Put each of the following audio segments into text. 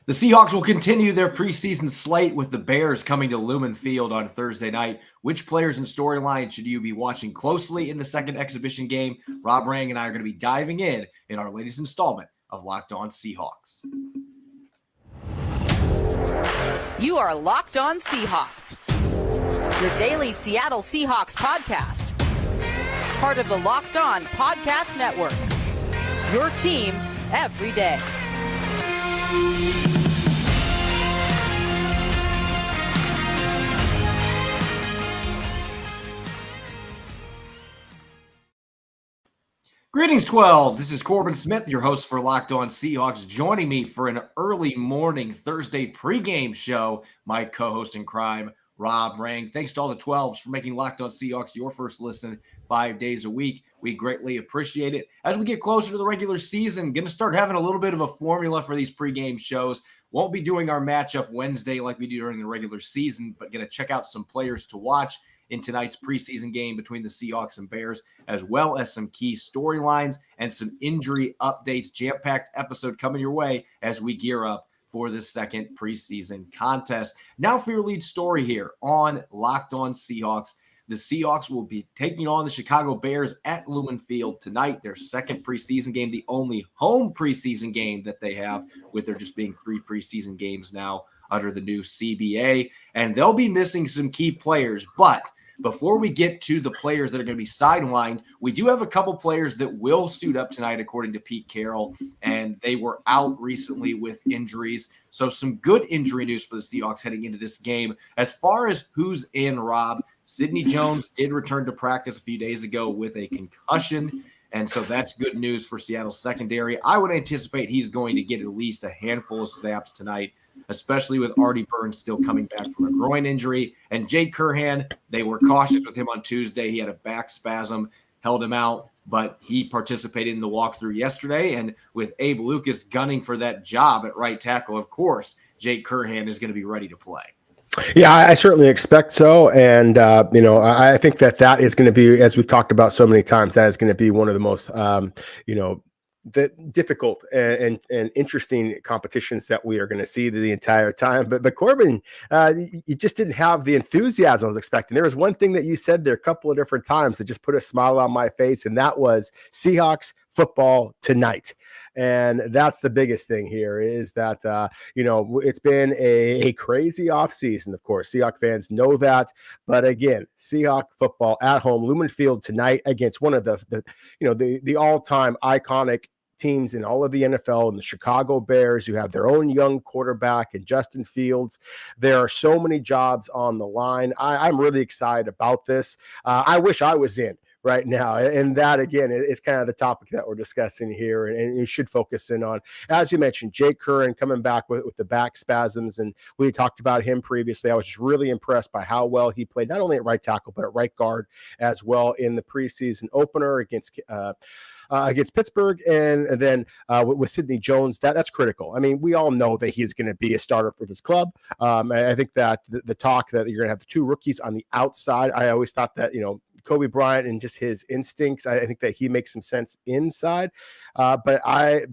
The Seahawks will continue their preseason slate with the Bears coming to Lumen Field on Thursday night. Which players and storylines should you be watching closely in the second exhibition game? Rob Rang and I are going to be diving in our latest installment of Locked On Seahawks. You are Locked On Seahawks, your daily Seattle Seahawks podcast. Part of the Locked On Podcast Network, your team every day. Greetings, 12. This is Corbin Smith, your host for Locked On Seahawks. Joining me for an early morning Thursday pregame show, my co-host in crime, Rob Rang. Thanks to all the 12s for making Locked On Seahawks your first listen 5 days a week. We greatly appreciate it. As we get closer to the regular season, going to start having a little bit of a formula for these pregame shows. Won't be doing our matchup Wednesday like we do during the regular season, but going to check out some players to watch in tonight's preseason game between the Seahawks and Bears, as well as some key storylines and some injury updates. Jam-packed episode coming your way as we gear up for the second preseason contest. Now for your lead story here on Locked On Seahawks. The Seahawks will be taking on the Chicago Bears at Lumen Field tonight, their second preseason game, the only home preseason game that they have, with there just being 3 preseason games now under the new CBA. And they'll be missing some key players, but before we get to the players that are going to be sidelined, we do have a couple players that will suit up tonight, according to Pete Carroll, and they were out recently with injuries. So some good injury news for the Seahawks heading into this game. As far as who's in, Rob, Sidney Jones did return to practice a few days ago with a concussion, and so that's good news for Seattle's secondary. I would anticipate he's going to get at least a handful of snaps tonight, especially with Artie Burns still coming back from a groin injury. And Jake Curhan, they were cautious with him on Tuesday. He had a back spasm, held him out, but he participated in the walkthrough yesterday. And with Abe Lucas gunning for that job at right tackle, of course, Jake Curhan is going to be ready to play. Yeah, I certainly expect so. And, I think that is going to be, as we've talked about so many times, that is going to be one of the most, the difficult and interesting competitions that we are going to see the entire time. But Corbin, you just didn't have the enthusiasm I was expecting. There was one thing that you said there a couple of different times that just put a smile on my face, and that was Seahawks football tonight. And that's the biggest thing here is that, it's been a crazy offseason, of course. Seahawks fans know that. But again, Seahawks football at home, Lumen Field tonight against one of the all-time iconic teams in all of the NFL, and the Chicago Bears, who have their own young quarterback and Justin Fields. There are so many jobs on the line. I'm really excited about this. I wish I was in right now. And that, again, is kind of the topic that we're discussing here, and you should focus in on, as you mentioned, Jake Curhan coming back with the back spasms. And we talked about him previously. I was just really impressed by how well he played, not only at right tackle, but at right guard as well in the preseason opener against Pittsburgh, and then with Sidney Jones, that's critical. I mean, we all know that he's going to be a starter for this club. I think that the talk that you're going to have the 2 rookies on the outside, I always thought that, Kobe Bryant and just his instincts, I think that he makes some sense inside. But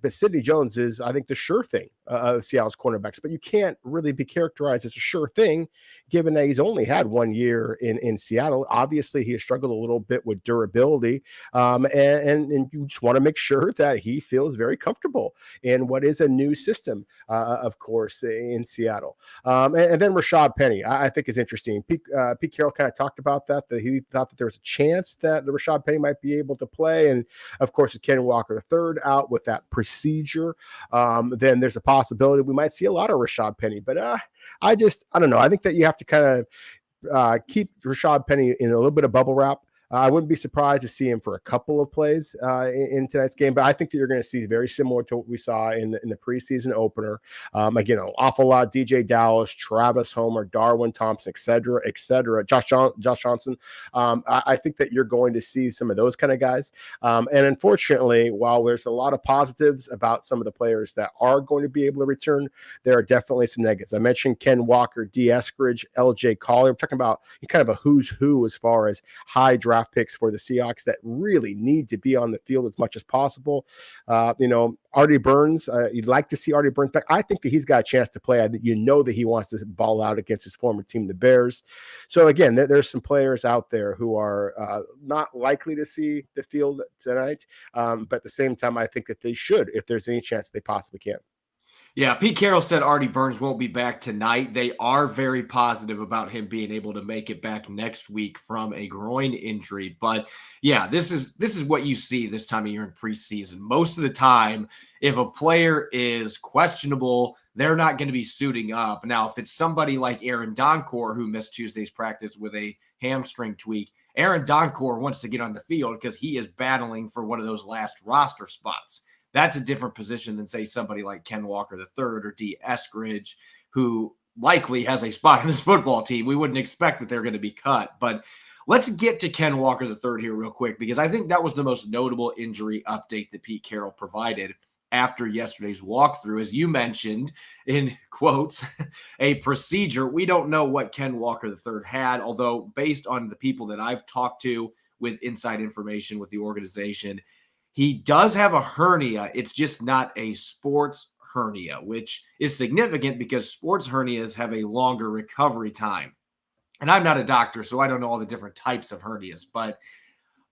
Sidney Jones is, I think, the sure thing of Seattle's cornerbacks. But you can't really be characterized as a sure thing, given that he's only had 1 year in Seattle. Obviously, he has struggled a little bit with durability, and you just want to make sure that he feels very comfortable in what is a new system, of course, in Seattle. And then Rashad Penny, I think, is interesting. Pete Carroll kind of talked about that he thought that there was a chance that the Rashad Penny might be able to play. And, of course, with Ken Walker III out with that procedure, then there's a possibility we might see a lot of Rashad Penny. But I don't know. I think that you have to kind of keep Rashad Penny in a little bit of bubble wrap. I wouldn't be surprised to see him for a couple of plays in tonight's game, but I think that you're going to see very similar to what we saw in the preseason opener. Again, an awful lot: DJ Dallas, Travis Homer, Darwin Thompson, et cetera, Josh Johnson. I think that you're going to see some of those kind of guys. And unfortunately, while there's a lot of positives about some of the players that are going to be able to return, there are definitely some negatives. I mentioned Ken Walker, D. Eskridge, LJ Collier. I'm talking about kind of a who's who as far as high draft draft picks for the Seahawks that really need to be on the field as much as possible. Artie Burns, you'd like to see Artie Burns back. I think that he's got a chance to play. You know that he wants to ball out against his former team, the Bears. So again, there's some players out there who are not likely to see the field tonight. But at the same time, I think that they should, if there's any chance they possibly can. Yeah, Pete Carroll said Artie Burns won't be back tonight. They are very positive about him being able to make it back next week from a groin injury. But yeah, this is what you see this time of year in preseason. Most of the time, if a player is questionable, they're not going to be suiting up. Now, if it's somebody like Aaron Donkor, who missed Tuesday's practice with a hamstring tweak, Aaron Donkor wants to get on the field because he is battling for one of those last roster spots. That's a different position than, say, somebody like Ken Walker III or D. Eskridge, who likely has a spot in this football team. We wouldn't expect that they're going to be cut. But let's get to Ken Walker III here real quick, because I think that was the most notable injury update that Pete Carroll provided after yesterday's walkthrough. As you mentioned, in quotes, a procedure. We don't know what Ken Walker III had, although based on the people that I've talked to with inside information with the organization, he does have a hernia. It's just not a sports hernia, which is significant because sports hernias have a longer recovery time. And I'm not a doctor, so I don't know all the different types of hernias. But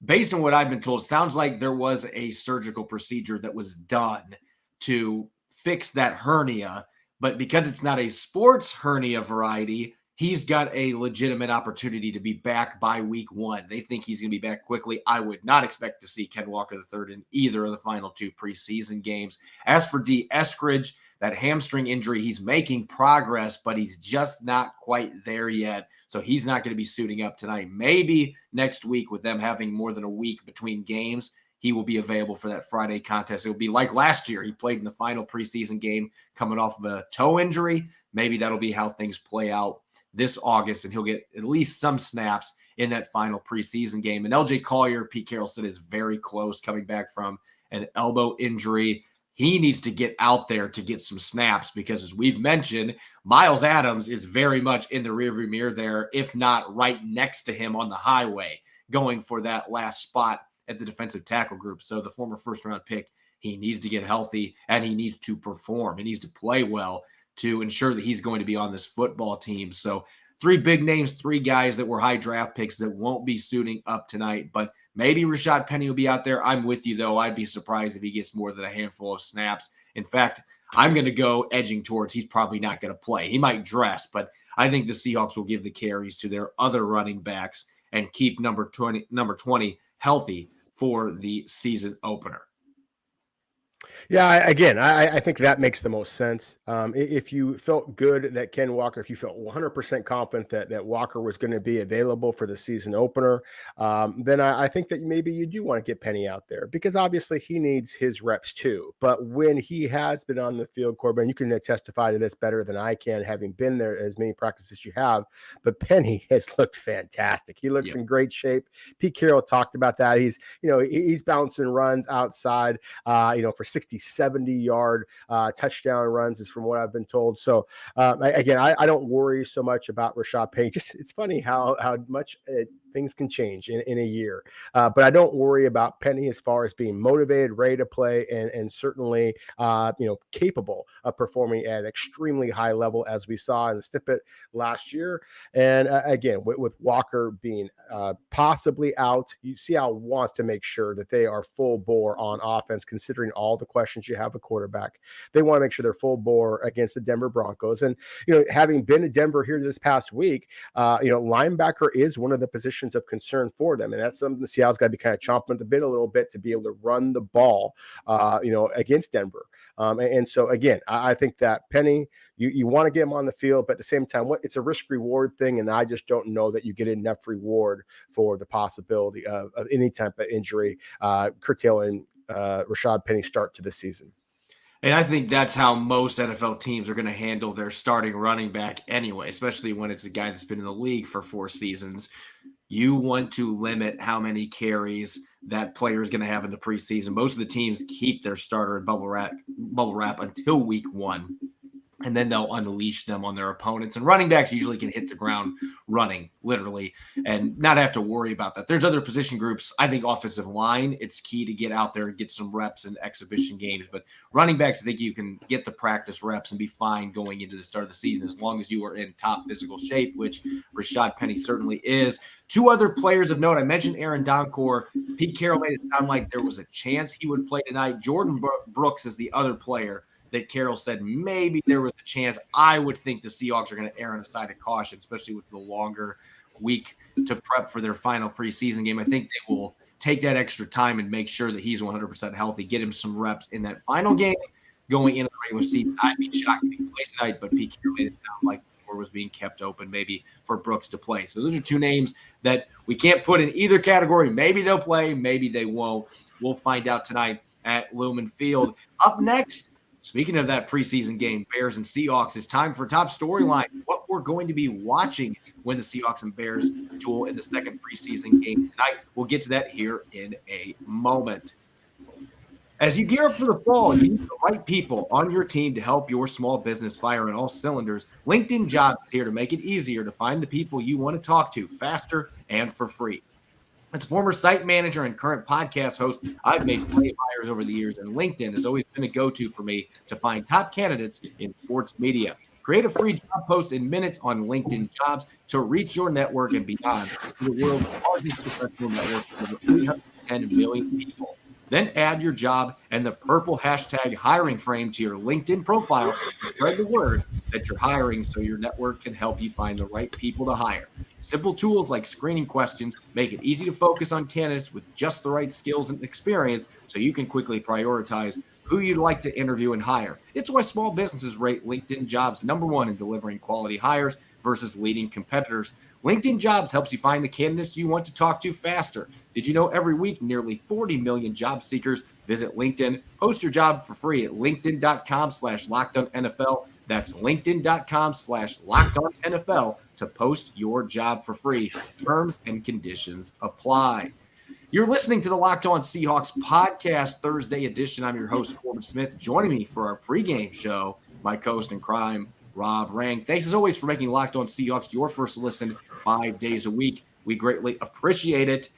based on what I've been told, it sounds like there was a surgical procedure that was done to fix that hernia. But because it's not a sports hernia variety, he's got a legitimate opportunity to be back by week 1. They think he's going to be back quickly. I would not expect to see Ken Walker III in either of the final 2 preseason games. As for D. Eskridge, that hamstring injury, he's making progress, but he's just not quite there yet. So he's not going to be suiting up tonight. Maybe next week, with them having more than a week between games, he will be available for that Friday contest. It will be like last year. He played in the final preseason game coming off of a toe injury. Maybe that'll be how things play out this August, and he'll get at least some snaps in that final preseason game. And LJ Collier, Pete Carroll said, is very close, coming back from an elbow injury. He needs to get out there to get some snaps because, as we've mentioned, Miles Adams is very much in the rearview mirror there, if not right next to him on the highway, going for that last spot at the defensive tackle group. So the former first-round pick, he needs to get healthy, and he needs to perform. He needs to play well to ensure that he's going to be on this football team. So 3 big names, 3 guys that were high draft picks that won't be suiting up tonight, but maybe Rashad Penny will be out there. I'm with you, though. I'd be surprised if he gets more than a handful of snaps. In fact, I'm going to go edging towards he's probably not going to play. He might dress, but I think the Seahawks will give the carries to their other running backs and keep number 20 healthy for the season opener. Yeah, I think that makes the most sense. If you felt good that Ken Walker, if you felt 100% confident that Walker was going to be available for the season opener, then I think that maybe you do want to get Penny out there, because obviously he needs his reps too. But when he has been on the field, Corbin, you can testify to this better than I can, having been there as many practices you have. But Penny has looked fantastic. He looks in great shape. Pete Carroll talked about that. He's bouncing runs outside, for 60, 70-yard touchdown runs is from what I've been told. So I don't worry so much about Rashad Penny. Just it's funny how much things can change in a year. But I don't worry about Penny as far as being motivated, ready to play, and certainly capable of performing at an extremely high level, as we saw in the snippet last year. And again, with Walker being possibly out, you see how he wants to make sure that they are full bore on offense, considering all the questions you have a quarterback. They want to make sure they're full bore against the Denver Broncos. And having been to Denver here this past week, linebacker is one of the positions of concern for them, and that's something the Seattle's got to be kind of chomping at the bit a little bit to be able to run the ball against Denver. And so again, I think that Penny, you want to get him on the field, but at the same time, it's a risk reward thing, and I just don't know that you get enough reward for the possibility of any type of injury curtailing Rashad Penny's start to the season. And I think that's how most NFL teams are going to handle their starting running back anyway, especially when it's a guy that's been in the league for 4 seasons. You want to limit how many carries that player is going to have in the preseason. Most of the teams keep their starter in bubble wrap until week 1. and then they'll unleash them on their opponents. And running backs usually can hit the ground running, literally, and not have to worry about that. There's other position groups. I think offensive line, it's key to get out there and get some reps in exhibition games. But running backs, I think you can get the practice reps and be fine going into the start of the season as long as you are in top physical shape, which Rashad Penny certainly is. Two other players of note. I mentioned Aaron Donkor. Pete Carroll made it sound like there was a chance he would play tonight. Jordan Brooks is the other player that Carroll said maybe there was a chance. I would think the Seahawks are going to err on the side of caution, especially with the longer week to prep for their final preseason game. I think they will take that extra time and make sure that he's 100% healthy, get him some reps in that final game going into the regular season. I'd be shocked if he plays tonight, but Pete Carroll made it sound like the door was being kept open maybe for Brooks to play. So those are two names that we can't put in either category. Maybe they'll play, maybe they won't. We'll find out tonight at Lumen Field. Up next, speaking of that preseason game, Bears and Seahawks, it's time for top storyline, what we're going to be watching when the Seahawks and Bears duel in the second preseason game tonight. We'll get to that here in a moment. As you gear up for the fall, you need the right people on your team to help your small business fire on all cylinders. LinkedIn Jobs is here to make it easier to find the people you want to talk to faster and for free. As a former site manager and current podcast host, I've made plenty of hires over the years, and LinkedIn has always been a go-to for me to find top candidates in sports media. Create a free job post in minutes on LinkedIn Jobs to reach your network and beyond to the world's largest professional network of over 310 million people. Then add your job and the purple hashtag hiring frame to your LinkedIn profile and spread the word that you're hiring so your network can help you find the right people to hire. Simple tools like screening questions make it easy to focus on candidates with just the right skills and experience so you can quickly prioritize who you'd like to interview and hire. It's why small businesses rate LinkedIn Jobs #1 in delivering quality hires versus leading competitors. LinkedIn Jobs helps you find the candidates you want to talk to faster. Did you know every week nearly 40 million job seekers visit LinkedIn? Post your job for free at linkedin.com/LockedOnNFL. That's linkedin.com/LockedOnNFL to post your job for free. Terms and conditions apply. You're listening to the Locked On Seahawks podcast Thursday edition. I'm your host, Corbin Smith. Joining me for our pregame show, my co-host in crime, Rob Rang. Thanks as always for making Locked On Seahawks your first listen 5 days a week. We greatly appreciate it.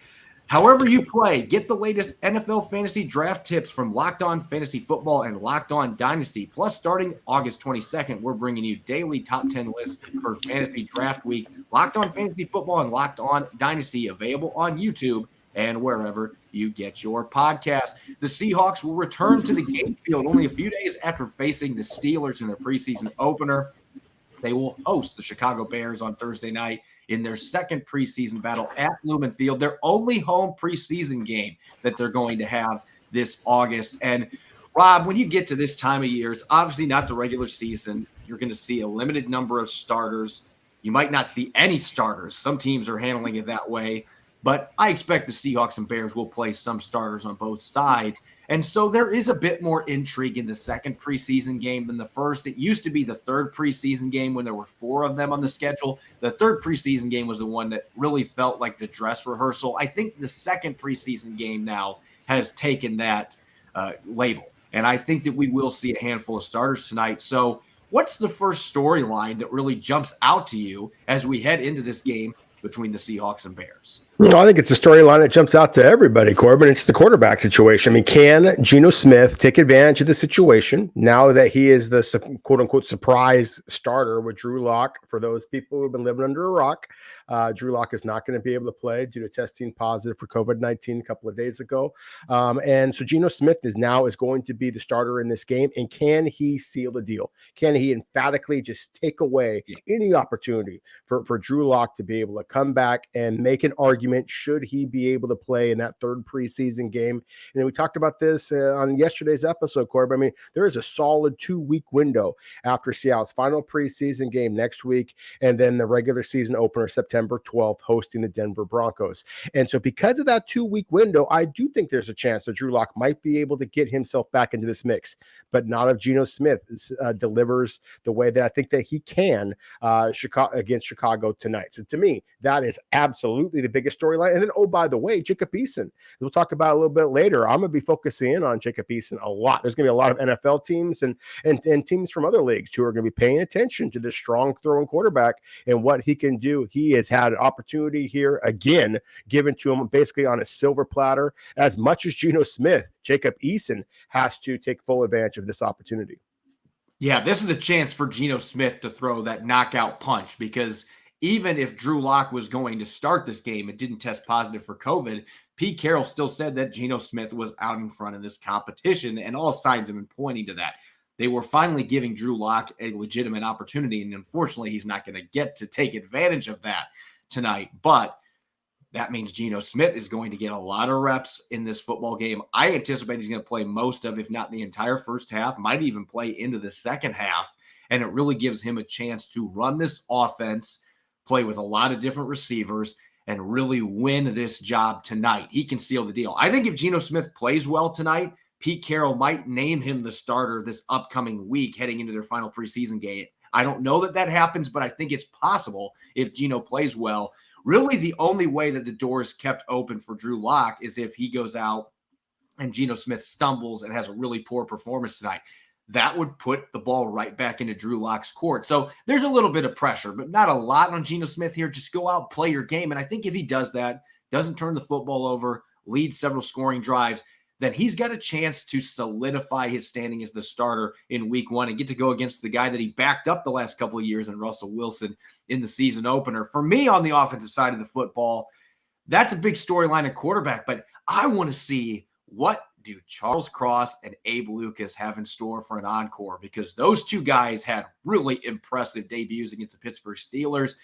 However you play, get the latest NFL fantasy draft tips from Locked On Fantasy Football and Locked On Dynasty. Plus, starting August 22nd, we're bringing you daily top 10 lists for fantasy draft week. Locked On Fantasy Football and Locked On Dynasty available on YouTube and wherever you get your podcast. The Seahawks will return to the game field only a few days after facing the Steelers in their preseason opener. They will host the Chicago Bears on Thursday night in their second preseason battle at Lumen Field, their only home preseason game that they're going to have this August. And Rob, when you get to this time of year, it's obviously not the regular season. You're going to see a limited number of starters. You might not see any starters. Some teams are handling it that way. But I expect the Seahawks and Bears will play some starters on both sides. And so there is a bit more intrigue in the second preseason game than the first. It used to be the third preseason game when there were 4 of them on the schedule. The third preseason game was the one that really felt like the dress rehearsal. I think the second preseason game now has taken that label. And I think that we will see a handful of starters tonight. So what's the first storyline that really jumps out to you as we head into this game between the Seahawks and Bears? No, I think it's a storyline that jumps out to everybody, Corbin. It's the quarterback situation. I mean, can Geno Smith take advantage of the situation now that he is the quote-unquote surprise starter with Drew Lock? For those people who have been living under a rock, Drew Lock is not going to be able to play due to testing positive for COVID-19 a couple of days ago. And so Geno Smith is going to be the starter in this game. And can he seal the deal? Can he emphatically just take away any opportunity for Drew Lock to be able to come back and make an argument? Should he be able to play in that third preseason game? And we talked about this on yesterday's episode, Corbin. I mean, there is a solid 2-week window after Seattle's final preseason game next week, and then the regular season opener September 12th, hosting the Denver Broncos. And so because of that 2-week window, I do think there's a chance that Drew Lock might be able to get himself back into this mix, but not if Geno Smith delivers the way that I think that he can against Chicago tonight. So to me, that is absolutely the biggest storyline. And then, oh, by the way, Jacob Eason, we'll talk about a little bit later. I'm going to be focusing in on Jacob Eason a lot. There's going to be a lot of NFL teams and teams from other leagues who are going to be paying attention to this strong throwing quarterback and what he can do. He has had an opportunity here again, given to him basically on a silver platter. As much as Geno Smith, Jacob Eason has to take full advantage of this opportunity. Yeah, this is the chance for Geno Smith to throw that knockout punch, because even if Drew Lock was going to start this game and didn't test positive for COVID, Pete Carroll still said that Geno Smith was out in front of this competition, and all signs have been pointing to that. They were finally giving Drew Lock a legitimate opportunity, and unfortunately, he's not going to get to take advantage of that tonight. But that means Geno Smith is going to get a lot of reps in this football game. I anticipate he's going to play most of, if not the entire first half, might even play into the second half. And it really gives him a chance to run this offense, play with a lot of different receivers, and really win this job tonight. He can seal the deal. I think if Geno Smith plays well tonight, Pete Carroll might name him the starter this upcoming week heading into their final preseason game. I don't know that happens, but I think it's possible if Geno plays well. Really, the only way that the door is kept open for Drew Lock is if he goes out and Geno Smith stumbles and has a really poor performance tonight. That would put the ball right back into Drew Lock's court. So there's a little bit of pressure, but not a lot on Geno Smith here. Just go out, play your game. And I think if he does that, doesn't turn the football over, leads several scoring drives, then he's got a chance to solidify his standing as the starter in week one and get to go against the guy that he backed up the last couple of years in Russell Wilson in the season opener. For me, on the offensive side of the football, that's a big storyline at quarterback, but I want to see what do Charles Cross and Abe Lucas have in store for an encore, because those two guys had really impressive debuts against the Pittsburgh Steelers.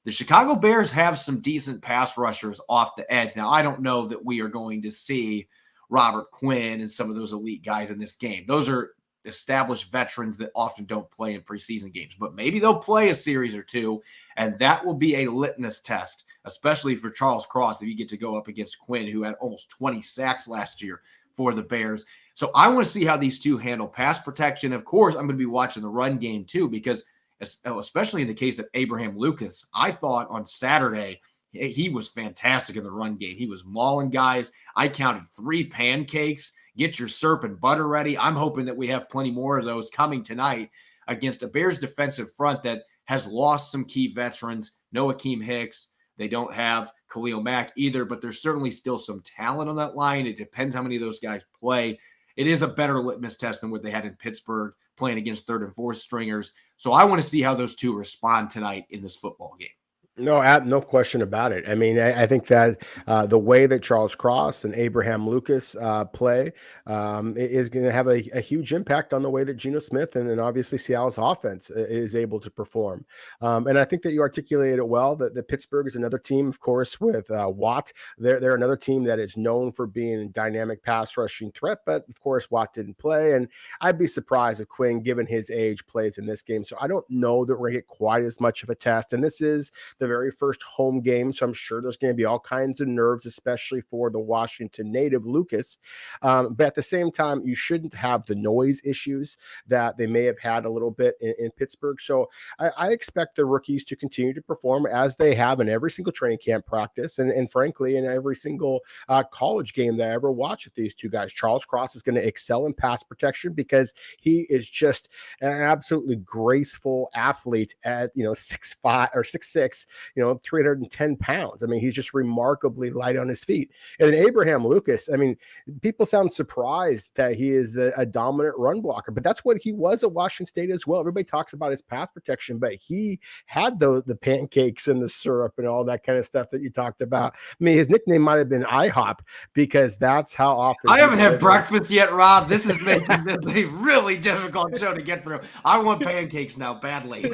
The Chicago Bears have some decent pass rushers off the edge. Now, I don't know that we are going to see Robert Quinn and some of those elite guys in this game. Those are established veterans that often don't play in preseason games, but maybe they'll play a series or two, and that will be a litmus test, especially for Charles Cross, if you get to go up against Quinn, who had almost 20 sacks last year for the Bears. So I want to see how these two handle pass protection. Of course, I'm going to be watching the run game too, because especially in the case of Abraham Lucas, I thought on Saturday he was fantastic in the run game. He was mauling guys. I counted 3 pancakes. Get your syrup and butter ready. I'm hoping that we have plenty more of those coming tonight against a Bears defensive front that has lost some key veterans. No Akeem Hicks. They don't have Khalil Mack either, but there's certainly still some talent on that line. It depends how many of those guys play. It is a better litmus test than what they had in Pittsburgh playing against third and fourth stringers. So I want to see how those two respond tonight in this football game. No question about it. I mean, I think that the way that Charles Cross and Abraham Lucas play is going to have a huge impact on the way that Geno Smith and obviously Seattle's offense is able to perform. And I think that you articulated it well, that Pittsburgh is another team, of course, with Watt. They're another team that is known for being a dynamic pass rushing threat, but of course, Watt didn't play. And I'd be surprised if Quinn, given his age, plays in this game. So I don't know that we're going to get quite as much of a test. And this is the very first home game, so I'm sure there's going to be all kinds of nerves, especially for the Washington native Lucas. But at the same time, you shouldn't have the noise issues that they may have had a little bit in Pittsburgh. So I expect the rookies to continue to perform as they have in every single training camp practice, and frankly, in every single college game that I ever watch with these two guys. Charles Cross is going to excel in pass protection because he is just an absolutely graceful athlete at 6'5" or 6'6", 310 pounds. I mean, he's just remarkably light on his feet. And Abraham Lucas, I mean, people sound surprised that he is a dominant run blocker, but that's what he was at Washington State as well. Everybody talks about his pass protection, but he had the pancakes and the syrup and all that kind of stuff that you talked about. I mean, his nickname might have been IHOP because that's how often. I haven't had breakfast yet, Rob. This is making this a really difficult show to get through. I want pancakes now badly.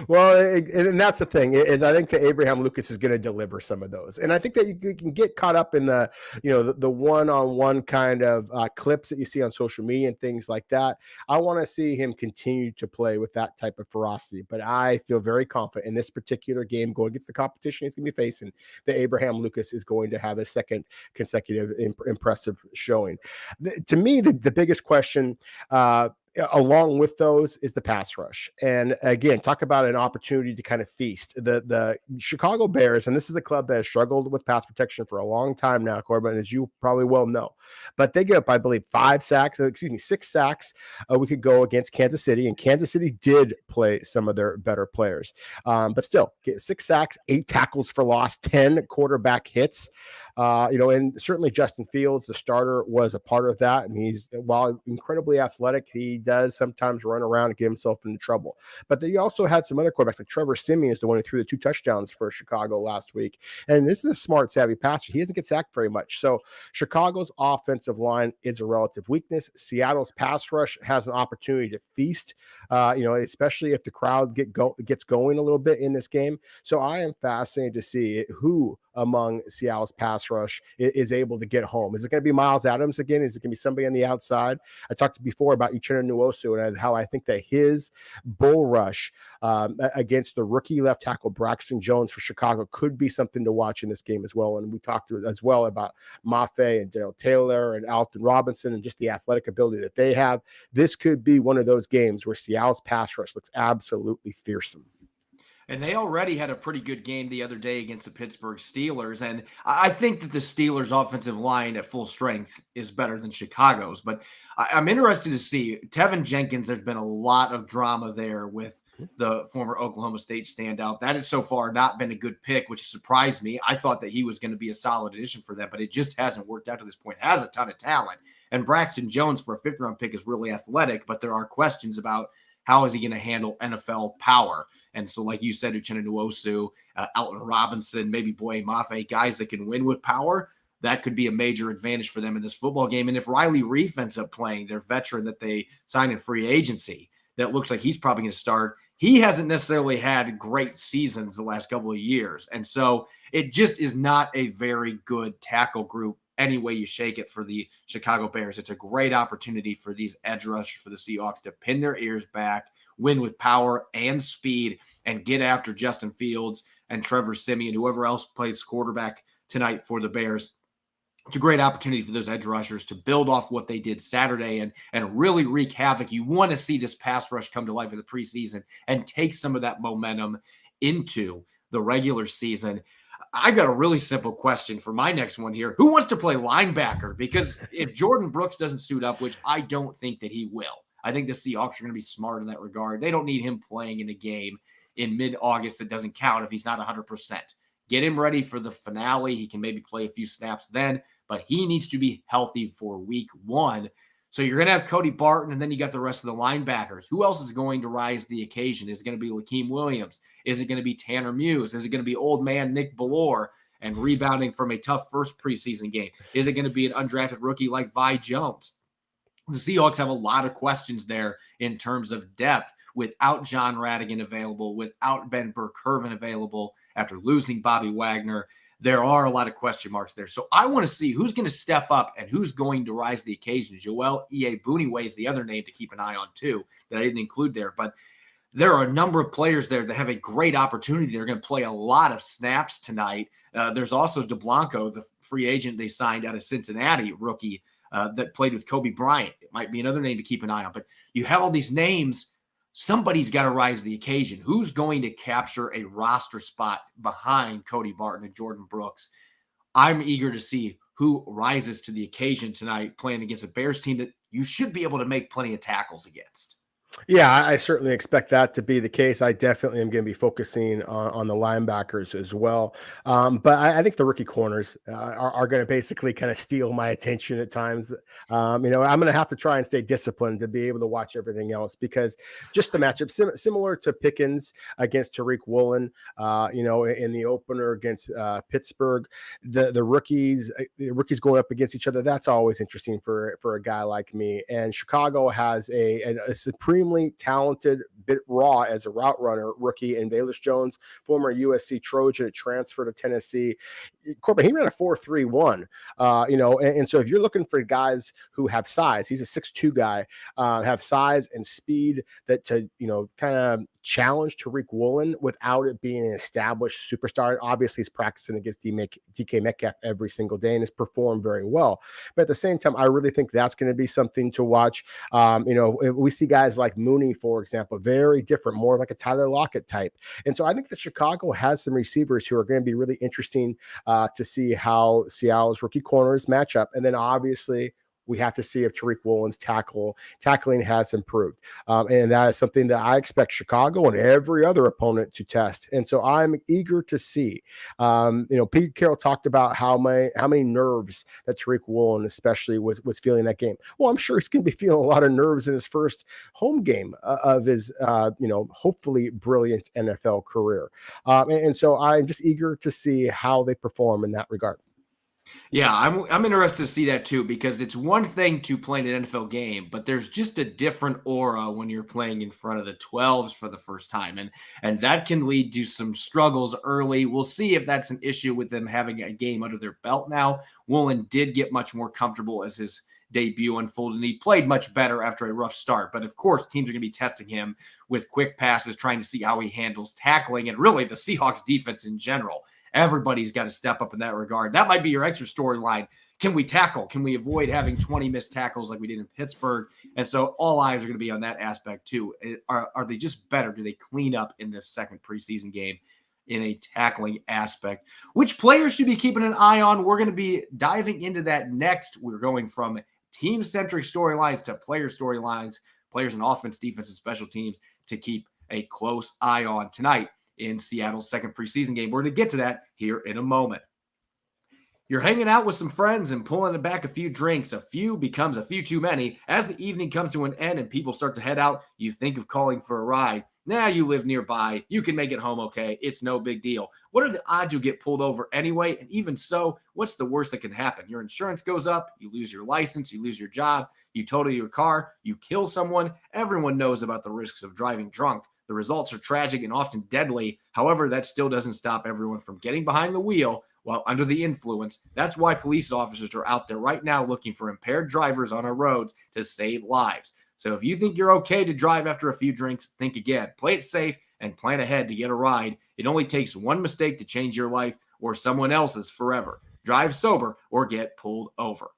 Well, and that's the thing is I think that Abraham Lucas is going to deliver some of those. And I think that you can get caught up in the one-on-one kind of clips that you see on social media and things like that. I want to see him continue to play with that type of ferocity. But I feel very confident in this particular game going against the competition he's going to be facing that Abraham Lucas is going to have a second consecutive impressive showing. To me, the biggest question along with those is the pass rush. And again, talk about an opportunity to kind of feast. The Chicago Bears, and this is a club that has struggled with pass protection for a long time now, Corbin, as you probably well know. But they get up, I believe, 6 sacks. We could go against Kansas City, and Kansas City did play some of their better players. But still, get 6 sacks, 8 tackles for loss, 10 quarterback hits. And certainly Justin Fields, the starter, was a part of that. And he's, while incredibly athletic, he does sometimes run around and get himself into trouble. But you also had some other quarterbacks, like Trevor Siemian is the one who threw the 2 touchdowns for Chicago last week. And this is a smart, savvy passer. He doesn't get sacked very much. So Chicago's offensive line is a relative weakness. Seattle's pass rush has an opportunity to feast, especially if the crowd gets going a little bit in this game. So I am fascinated to see who among Seattle's pass rush is able to get home. Is it going to be Miles Adams again? Is it going to be somebody on the outside? I talked before about Uchenna Nwosu and how I think that his bull rush against the rookie left tackle Braxton Jones for Chicago could be something to watch in this game as well. And we talked as well about Mafe and Darrell Taylor and Alton Robinson and just the athletic ability that they have. This could be one of those games where Seattle's pass rush looks absolutely fearsome. And they already had a pretty good game the other day against the Pittsburgh Steelers. And I think that the Steelers' offensive line at full strength is better than Chicago's. But I'm interested to see Tevin Jenkins. There's been a lot of drama there with the former Oklahoma State standout. That has so far not been a good pick, which surprised me. I thought that he was going to be a solid addition for them, but it just hasn't worked out to this point. Has a ton of talent. And Braxton Jones for a 5th-round pick is really athletic, but there are questions about how is he going to handle NFL power? And so, like you said, Uchenna Nwosu, Alton Robinson, maybe Boye Mafe, guys that can win with power, that could be a major advantage for them in this football game. And if Riley Reif ends up playing, their veteran that they signed in free agency, that looks like he's probably going to start. He hasn't necessarily had great seasons the last couple of years. And so it just is not a very good tackle group any way you shake it for the Chicago Bears. It's a great opportunity for these edge rushers for the Seahawks to pin their ears back, win with power and speed, and get after Justin Fields and Trevor Siemian, whoever else plays quarterback tonight for the Bears. It's a great opportunity for those edge rushers to build off what they did Saturday and really wreak havoc. You want to see this pass rush come to life in the preseason and take some of that momentum into the regular season. I've got a really simple question for my next one here. Who wants to play linebacker? Because if Jordan Brooks doesn't suit up, which I don't think that he will, I think the Seahawks are going to be smart in that regard. They don't need him playing in a game in mid-August that doesn't count if he's not 100%. Get him ready for the finale. He can maybe play a few snaps then, but he needs to be healthy for week 1. So you're going to have Cody Barton, and then you got the rest of the linebackers. Who else is going to rise to the occasion? Is it going to be Lakeem Williams? Is it going to be Tanner Muse? Is it going to be old man Nick Bellore and rebounding from a tough first preseason game? Is it going to be an undrafted rookie like Vi Jones? The Seahawks have a lot of questions there in terms of depth without John Radigan available, without Ben Burke-Kirven available after losing Bobby Wagner. There are a lot of question marks there. So I want to see who's going to step up and who's going to rise to the occasion. Joel Iyiegbuniwe is the other name to keep an eye on too that I didn't include there. But there are a number of players there that have a great opportunity. They're going to play a lot of snaps tonight. There's also DeBlanco, the free agent they signed out of Cincinnati, rookie that played with Kobe Bryant. It might be another name to keep an eye on. But you have all these names. Somebody's got to rise to the occasion. Who's going to capture a roster spot behind Cody Barton and Jordan Brooks? I'm eager to see who rises to the occasion tonight playing against a Bears team that you should be able to make plenty of tackles against. Yeah, I certainly expect that to be the case. I definitely am going to be focusing on the linebackers as well. But I think the rookie corners are going to basically kind of steal my attention at times. I'm going to have to try and stay disciplined to be able to watch everything else because just the matchup, similar to Pickens against Tariq Woolen, in the opener against Pittsburgh, the rookies going up against each other. That's always interesting for a guy like me. And Chicago has a supreme talented bit raw as a route runner rookie. And Velus Jones, former USC Trojan, transfer to Tennessee. Corbin, he ran a 4.31, and so if you're looking for guys who have size, he's a 6'2" guy, have size and speed that to, kind of challenge Tariq Woolen without it being an established superstar. Obviously, he's practicing against DK Metcalf every single day and has performed very well. But at the same time, I really think that's going to be something to watch. We see guys like Mooney, for example, very different, more like a Tyler Lockett type. And so I think that Chicago has some receivers who are going to be really interesting to see how Seattle's rookie corners match up. And then obviously, we have to see if Tariq Woolen's tackling has improved. And that is something that I expect Chicago and every other opponent to test. And so I'm eager to see. Pete Carroll talked about how many nerves that Tariq Woolen especially was feeling that game. Well, I'm sure he's going to be feeling a lot of nerves in his first home game of his, hopefully brilliant NFL career. And so I'm just eager to see how they perform in that regard. Yeah, I'm interested to see that too, because it's one thing to play an NFL game, but there's just a different aura when you're playing in front of the 12s for the first time. And that can lead to some struggles early. We'll see if that's an issue with them having a game under their belt now. Woolen did get much more comfortable as his debut unfolded, and he played much better after a rough start. But of course, teams are going to be testing him with quick passes, trying to see how he handles tackling, and really the Seahawks defense in general. Everybody's got to step up in that regard. That might be your extra storyline. Can we tackle? Can we avoid having 20 missed tackles like we did in Pittsburgh? And so all eyes are going to be on that aspect too. Are they just better? Do they clean up in this second preseason game in a tackling aspect? Which players should be keeping an eye on? We're going to be diving into that next. We're going from team-centric storylines to player storylines, players in offense, defense, and special teams to keep a close eye on tonight in Seattle's second preseason game. We're going to get to that here in a moment. You're hanging out with some friends and pulling back a few drinks. A few becomes a few too many. As the evening comes to an end and people start to head out, you think of calling for a ride. Now you live nearby. You can make it home okay. It's no big deal. What are the odds you'll get pulled over anyway? And even so, what's the worst that can happen? Your insurance goes up. You lose your license. You lose your job. You total your car. You kill someone. Everyone knows about the risks of driving drunk. The results are tragic and often deadly. However, that still doesn't stop everyone from getting behind the wheel while under the influence. That's why police officers are out there right now looking for impaired drivers on our roads to save lives. So if you think you're okay to drive after a few drinks, think again. Play it safe and plan ahead to get a ride. It only takes one mistake to change your life or someone else's forever. Drive sober or get pulled over.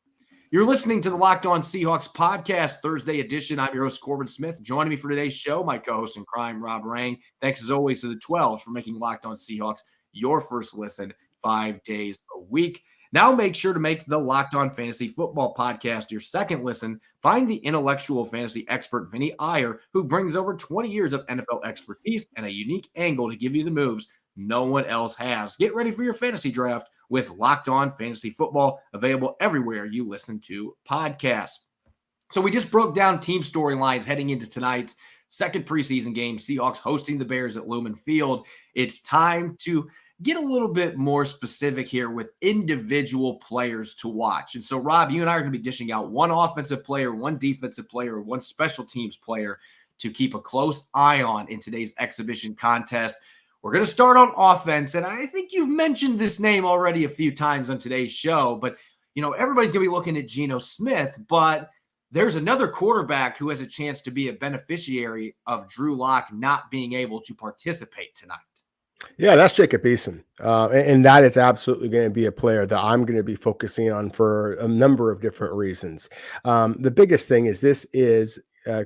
You're listening to the Locked On Seahawks podcast, Thursday edition. I'm your host, Corbin Smith. Joining me for today's show, my co-host in crime, Rob Rang. Thanks as always to the 12s for making Locked On Seahawks your first listen 5 days a week. Now make sure to make the Locked On Fantasy Football podcast your second listen. Find the intellectual fantasy expert, Vinny Iyer, who brings over 20 years of NFL expertise and a unique angle to give you the moves no one else has. Get ready for your fantasy draft with Locked On Fantasy Football, available everywhere you listen to podcasts. So we just broke down team storylines heading into tonight's second preseason game, Seahawks hosting the Bears at Lumen Field. It's time to get a little bit more specific here with individual players to watch. And so, Rob, you and I are going to be dishing out one offensive player, one defensive player, one special teams player to keep a close eye on in today's exhibition contest. We're going to start on offense, and I think you've mentioned this name already a few times on today's show, but, everybody's going to be looking at Geno Smith, but there's another quarterback who has a chance to be a beneficiary of Drew Lock not being able to participate tonight. Yeah, that's Jacob Eason. And that is absolutely going to be a player that I'm going to be focusing on for a number of different reasons. The biggest thing is this is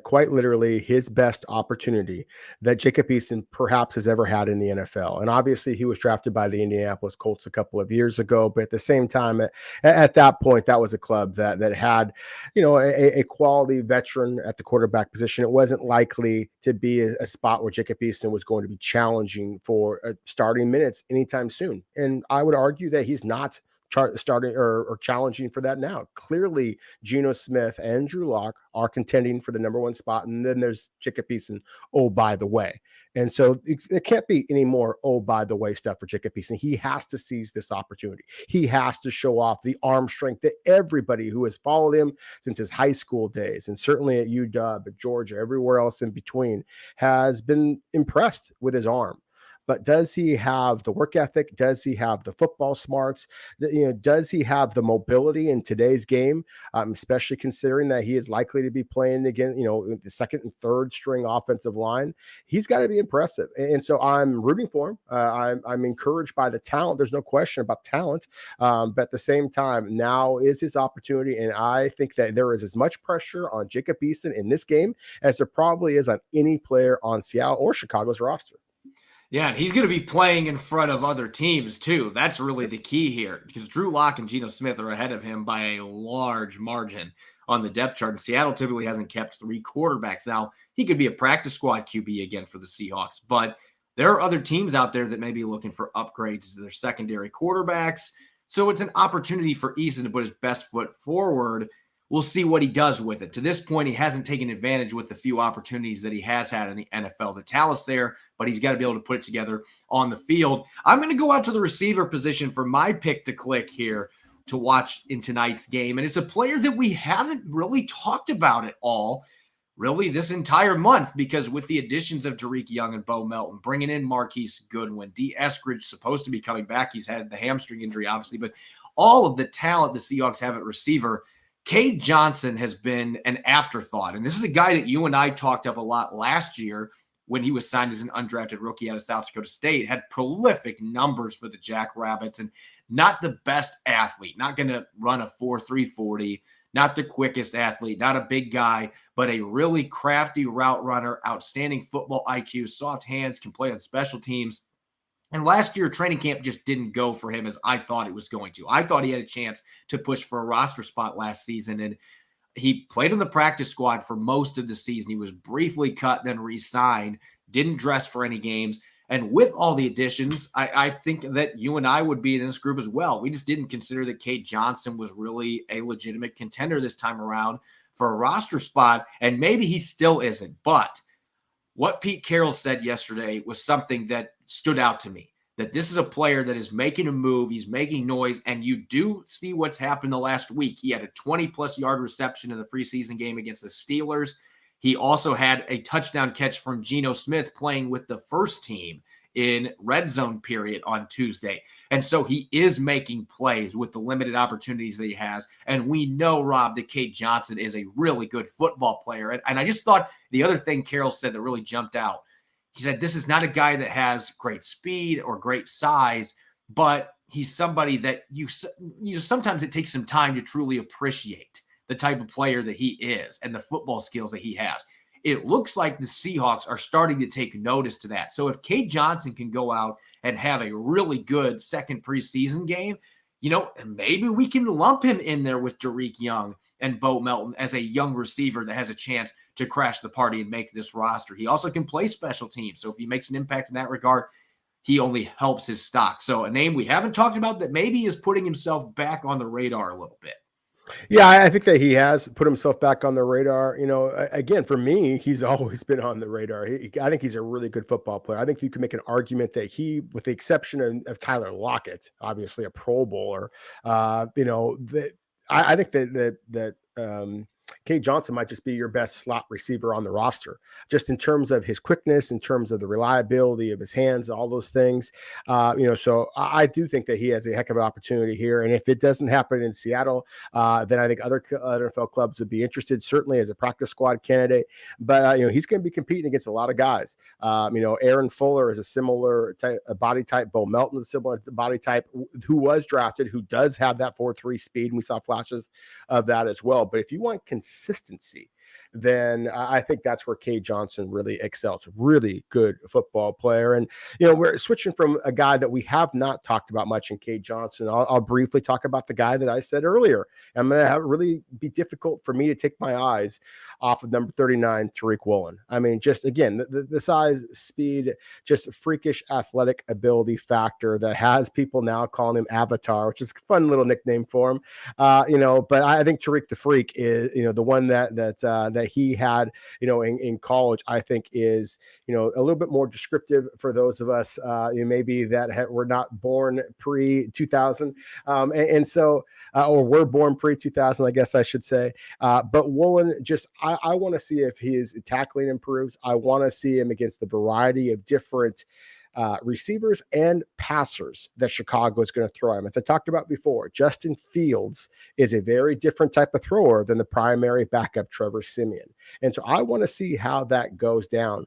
quite literally his best opportunity that Jacob Eason perhaps has ever had in the NFL. And obviously he was drafted by the Indianapolis Colts a couple of years ago, but at the same time, at that point, that was a club that had, a quality veteran at the quarterback position. It wasn't likely to be a spot where Jacob Eason was going to be challenging for starting minutes anytime soon. And I would argue that he's not starting or challenging for that now. Clearly, Geno Smith and Drew Lock are contending for the number one spot. And then there's Jacob Eason, oh, by the way. And so it can't be any more, oh, by the way, stuff for Jacob Eason. He has to seize this opportunity. He has to show off the arm strength that everybody who has followed him since his high school days, and certainly at UW, at Georgia, everywhere else in between, has been impressed with his arm. But does he have the work ethic? Does he have the football smarts? Does he have the mobility in today's game? Especially considering that he is likely to be playing again, the second and third string offensive line. He's got to be impressive. And so I'm rooting for him. I'm encouraged by the talent. There's no question about talent. But at the same time, now is his opportunity. And I think that there is as much pressure on Jacob Eason in this game as there probably is on any player on Seattle or Chicago's roster. Yeah, and he's going to be playing in front of other teams, too. That's really the key here, because Drew Lock and Geno Smith are ahead of him by a large margin on the depth chart. And Seattle typically hasn't kept 3 quarterbacks. Now, he could be a practice squad QB again for the Seahawks, but there are other teams out there that may be looking for upgrades to their secondary quarterbacks. So it's an opportunity for Eason to put his best foot forward. We'll see what he does with it. To this point, he hasn't taken advantage with the few opportunities that he has had in the NFL. The talent's there, but he's got to be able to put it together on the field. I'm going to go out to the receiver position for my pick to click here to watch in tonight's game. And it's a player that we haven't really talked about at all, really, this entire month, because with the additions of Tariq Young and Bo Melton, bringing in Marquise Goodwin, D. Eskridge supposed to be coming back. He's had the hamstring injury, obviously, but all of the talent the Seahawks have at receiver, Cade Johnson has been an afterthought. And this is a guy that you and I talked up a lot last year when he was signed as an undrafted rookie out of South Dakota State, had prolific numbers for the Jackrabbits and not the best athlete, not going to run a 4.3 40, not the quickest athlete, not a big guy, but a really crafty route runner, outstanding football IQ, soft hands, can play on special teams. And last year, training camp just didn't go for him as I thought it was going to. I thought he had a chance to push for a roster spot last season, and he played in the practice squad for most of the season. He was briefly cut, then re-signed, didn't dress for any games. And with all the additions, I think that you and I would be in this group as well. We just didn't consider that Cade Johnson was really a legitimate contender this time around for a roster spot, and maybe he still isn't. But what Pete Carroll said yesterday was something that stood out to me, that this is a player that is making a move, he's making noise, and you do see what's happened the last week. He had a 20-plus yard reception in the preseason game against the Steelers. He also had a touchdown catch from Geno Smith playing with the first team in red zone period on Tuesday. And so he is making plays with the limited opportunities that he has. And we know, Rob, that Cade Johnson is a really good football player. And I just thought the other thing Carroll said that really jumped out, he said, this is not a guy that has great speed or great size, but he's somebody that you sometimes it takes some time to truly appreciate the type of player that he is and the football skills that he has. It looks like the Seahawks are starting to take notice to that. So if Cade Johnson can go out and have a really good second preseason game, maybe we can lump him in there with Tariq Young and Bo Melton as a young receiver that has a chance to crash the party and make this roster. He also can play special teams. So if he makes an impact in that regard, he only helps his stock. So a name we haven't talked about that maybe is putting himself back on the radar a little bit. Yeah, I think that he has put himself back on the radar. Again, for me, he's always been on the radar. I think he's a really good football player. I think you can make an argument that he, with the exception of Tyler Lockett, obviously a Pro Bowler, I think that Cade Johnson might just be your best slot receiver on the roster, just in terms of his quickness, in terms of the reliability of his hands, all those things. So I do think that he has a heck of an opportunity here. And if it doesn't happen in Seattle, then I think other NFL clubs would be interested, certainly as a practice squad candidate. But, he's going to be competing against a lot of guys. Aaron Fuller is a similar body type. Bo Melton is a similar body type, who was drafted, who does have that 4.3 speed. And we saw flashes of that as well. But if you want consistency, then I think that's where Cade Johnson really excels. Really good football player. And, we're switching from a guy that we have not talked about much in Cade Johnson. I'll briefly talk about the guy that I said earlier. I'm going to have really be difficult for me to take my eyes off of number 39, Tariq Woolen. I mean, just again, the size, speed, just freakish athletic ability factor that has people now calling him Avatar, which is a fun little nickname for him. But I think Tariq the Freak is, the one that he had, in college, I think is, a little bit more descriptive for those of us, maybe that were not born pre 2000. Or were born pre 2000, I guess I should say. But Woolen, just, I want to see if his tackling improves. I want to see him against the variety of different receivers and passers that Chicago is going to throw him. As I talked about before, Justin Fields is a very different type of thrower than the primary backup Trevor Siemian. And so I want to see how that goes down,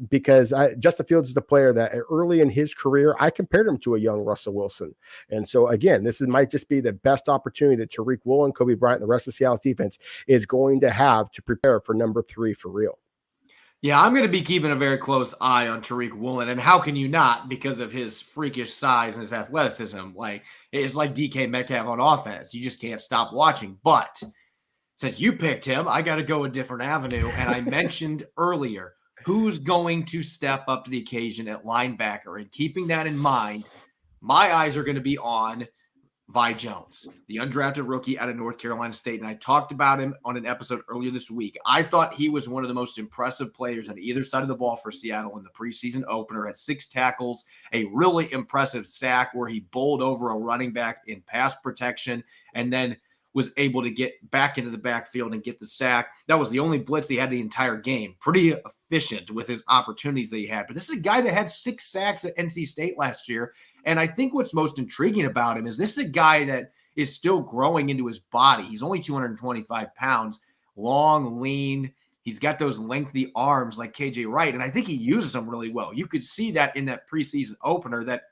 because Justin Fields is a player that early in his career, I compared him to a young Russell Wilson. And so again, might just be the best opportunity that Tariq Woolen, Kobe Bryant, and the rest of Seattle's defense is going to have to prepare for number 3 for real. Yeah, I'm going to be keeping a very close eye on Tariq Woolen, and how can you not, because of his freakish size and his athleticism? It's like DK Metcalf on offense. You just can't stop watching. But since you picked him, I got to go a different avenue. And I mentioned earlier, who's going to step up to the occasion at linebacker? And keeping that in mind, my eyes are going to be on Vi Jones, the undrafted rookie out of North Carolina State. And I talked about him on an episode earlier this week. I thought he was one of the most impressive players on either side of the ball for Seattle in the preseason opener. Had 6 tackles, a really impressive sack where he bowled over a running back in pass protection, and then was able to get back into the backfield and get the sack. That was the only blitz he had the entire game. Pretty efficient with his opportunities that he had. But this is a guy that had 6 sacks at NC State last year. And I think what's most intriguing about him is this is a guy that is still growing into his body. He's only 225 pounds, long, lean. He's got those lengthy arms like KJ Wright, and I think he uses them really well. You could see that in that preseason opener, that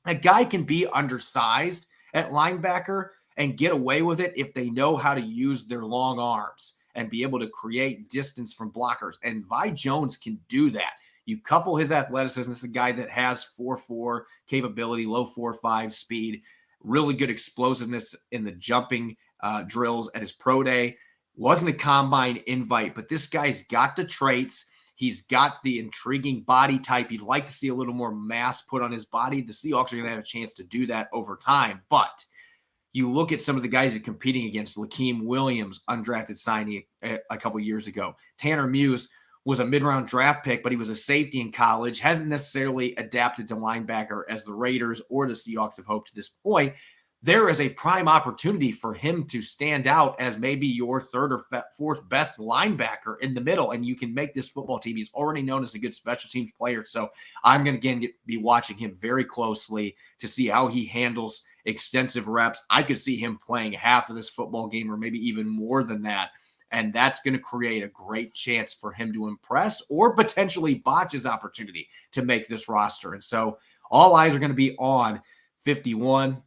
a guy can be undersized at linebacker and get away with it if they know how to use their long arms and be able to create distance from blockers. And Vi Jones can do that. You couple his athleticism. This is a guy that has 4.4 capability, low 4.5 speed, really good explosiveness in the jumping drills at his pro day. Wasn't a combine invite, but this guy's got the traits. He's got the intriguing body type. You'd like to see a little more mass put on his body. The Seahawks are going to have a chance to do that over time. But you look at some of the guys he's competing against, Lakeem Williams, undrafted signing a couple years ago. Tanner Muse was a mid-round draft pick, but he was a safety in college, hasn't necessarily adapted to linebacker as the Raiders or the Seahawks have hoped to this point. There is a prime opportunity for him to stand out as maybe your 3rd or 4th best linebacker in the middle, and you can make this football team. He's already known as a good special teams player, so I'm going to be watching him very closely to see how he handles extensive reps. I could see him playing half of this football game or maybe even more than that. And that's going to create a great chance for him to impress or potentially botch his opportunity to make this roster. And so all eyes are going to be on 51,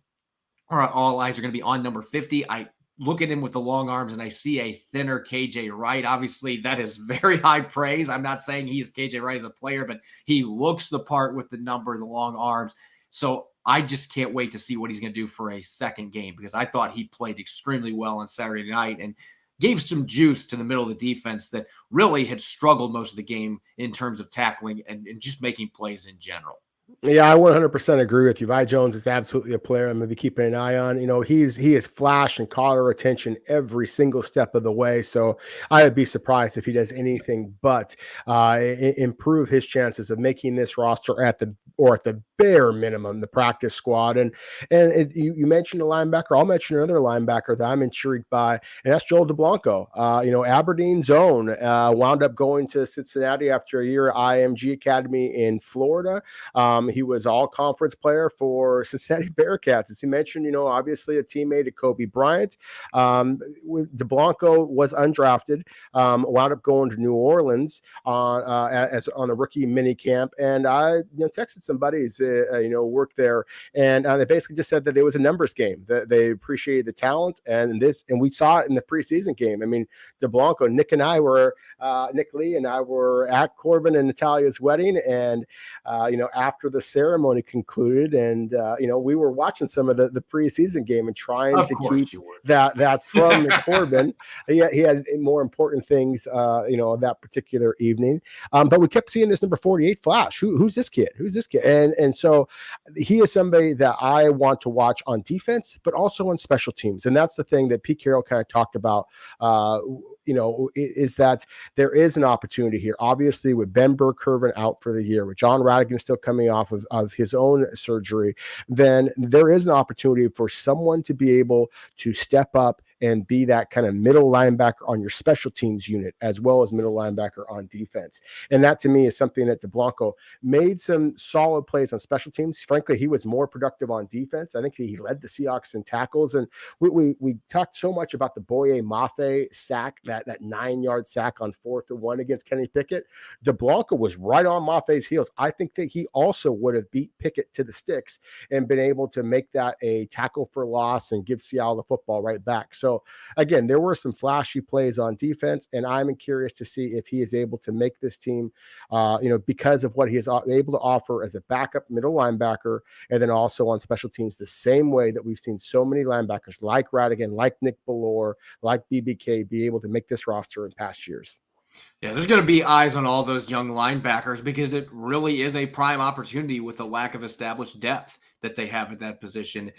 or all eyes are going to be on number 50. I look at him with the long arms and I see a thinner KJ Wright. Obviously, that is very high praise. I'm not saying he's KJ Wright as a player, but he looks the part with the number, the long arms. So I just can't wait to see what he's going to do for a second game, because I thought he played extremely well on Saturday night and gave some juice to the middle of the defense that really had struggled most of the game in terms of tackling and just making plays in general. Yeah, I 100% agree with you. Vi Jones is absolutely a player I'm going to be keeping an eye on. He has flashed and caught our attention every single step of the way. So I would be surprised if he does anything but improve his chances of making this roster at the bare minimum, the practice squad. And you mentioned a linebacker. I'll mention another linebacker that I'm intrigued by, and that's Joel DeBlanco. Aberdeen's own, wound up going to Cincinnati after a year at IMG Academy in Florida. He was all-conference player for Cincinnati Bearcats. As you mentioned, obviously a teammate of Kobe Bryant. DeBlanco was undrafted, wound up going to New Orleans on a rookie mini camp. And I texted some buddies, work there. And they basically just said that it was a numbers game, that they appreciated the talent. And we saw it in the preseason game. I mean, DeBlanco, Nick Lee and I were at Corbin and Natalia's wedding. And, after after the ceremony concluded, and we were watching some of the preseason game and trying to keep that from Corbin. He had more important things, that particular evening. But we kept seeing this number 48 flash. Who's this kid? Who's this kid? And so he is somebody that I want to watch on defense, but also on special teams. And that's the thing that Pete Carroll kind of talked about, is that there is an opportunity here. Obviously, with Ben Burke-Kirven out for the year, with John Radigan still coming off of his own surgery, then there is an opportunity for someone to be able to step up and be that kind of middle linebacker on your special teams unit, as well as middle linebacker on defense. And that, to me, is something that DeBlanco made some solid plays on special teams. Frankly, he was more productive on defense. I think he led the Seahawks in tackles. And we talked so much about the Boye Mafe sack, that 9-yard sack on 4th and 1 against Kenny Pickett. DeBlanco was right on Mafe's heels. I think that he also would have beat Pickett to the sticks and been able to make that a tackle for loss and give Seattle the football right back. So again, there were some flashy plays on defense, and I'm curious to see if he is able to make this team, because of what he is able to offer as a backup middle linebacker, and then also on special teams, the same way that we've seen so many linebackers like Radigan, like Nick Bellore, like BBK be able to make this roster in past years. Yeah, there's going to be eyes on all those young linebackers because it really is a prime opportunity with the lack of established depth that they have at that position.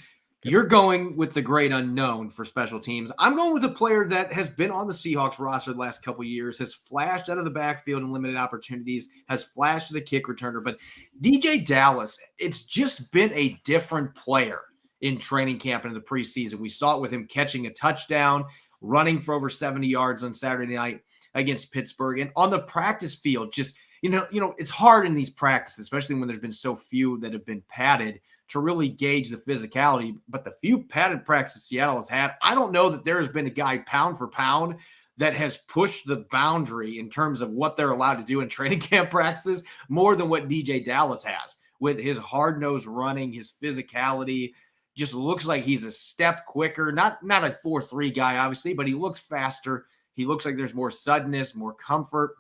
You're going with the great unknown for special teams. I'm going with a player that has been on the Seahawks roster the last couple of years, has flashed out of the backfield in limited opportunities, has flashed as a kick returner. But DJ Dallas, it's just been a different player in training camp and in the preseason. We saw it with him catching a touchdown, running for over 70 yards on Saturday night against Pittsburgh. And on the practice field, just, it's hard in these practices, especially when there's been so few that have been padded, to really gauge the physicality. But the few padded practices Seattle has had, I don't know that there has been a guy pound for pound that has pushed the boundary in terms of what they're allowed to do in training camp practices more than what DJ Dallas has, with his hard-nosed running, his physicality. Just looks like he's a step quicker. Not a 4.3 guy, obviously, but he looks faster. He looks like there's more suddenness, more comfort.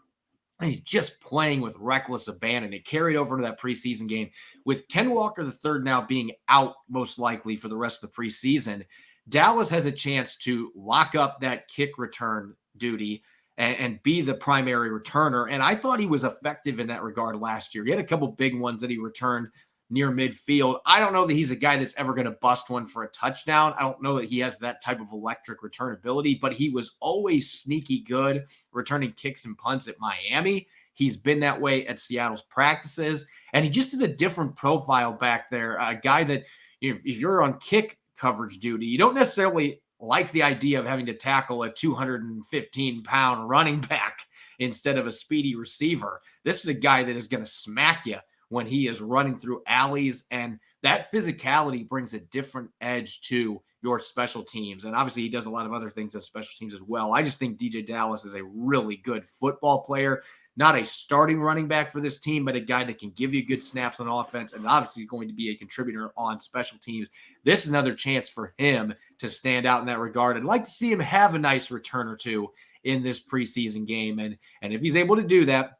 And he's just playing with reckless abandon. It carried over to that preseason game. With Ken Walker III now being out most likely for the rest of the preseason, Dallas has a chance to lock up that kick return duty and be the primary returner. And I thought he was effective in that regard last year. He had a couple big ones that he returned near midfield. I don't know that he's a guy that's ever going to bust one for a touchdown. I don't know that he has that type of electric return ability, but he was always sneaky good returning kicks and punts at Miami. He's been that way at Seattle's practices, and he just is a different profile back there. A guy that, if you're on kick coverage duty, you don't necessarily like the idea of having to tackle a 215-pound running back instead of a speedy receiver. This is a guy that is going to smack you when he is running through alleys, and that physicality brings a different edge to your special teams. And obviously he does a lot of other things as special teams as well. I just think DJ Dallas is a really good football player, not a starting running back for this team, but a guy that can give you good snaps on offense, and obviously going to be a contributor on special teams. This is another chance for him to stand out in that regard. I'd like to see him have a nice return or two in this preseason game. And if he's able to do that,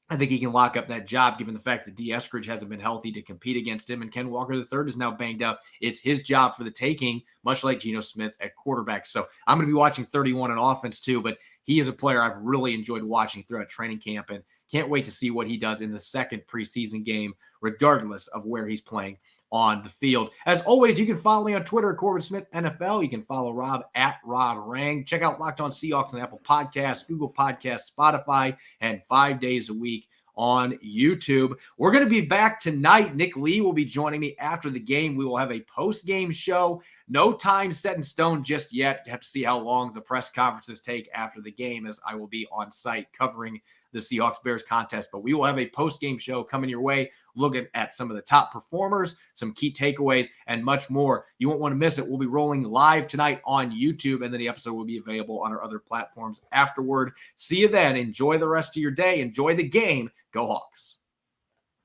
I think he can lock up that job, given the fact that D. Eskridge hasn't been healthy to compete against him, and Ken Walker III is now banged up. It's his job for the taking, much like Geno Smith at quarterback. So I'm going to be watching 31 on offense too, but he is a player I've really enjoyed watching throughout training camp, and can't wait to see what he does in the second preseason game, regardless of where he's playing on the field. As always, you can follow me on Twitter, Corbin Smith NFL. You can follow Rob at Rob Rang. Check out Locked On Seahawks on Apple Podcasts, Google Podcasts, Spotify, and 5 days a week on YouTube. We're going to be back tonight. Nick Lee will be joining me after the game. We will have a post-game show. No time set in stone just yet. Have to see how long the press conferences take after the game, as I will be on site covering the Seahawks-Bears contest. But we will have a post-game show coming your way, looking at some of the top performers, some key takeaways, and much more. You won't want to miss it. We'll be rolling live tonight on YouTube, and then the episode will be available on our other platforms afterward. See you then. Enjoy the rest of your day. Enjoy the game. Go Hawks.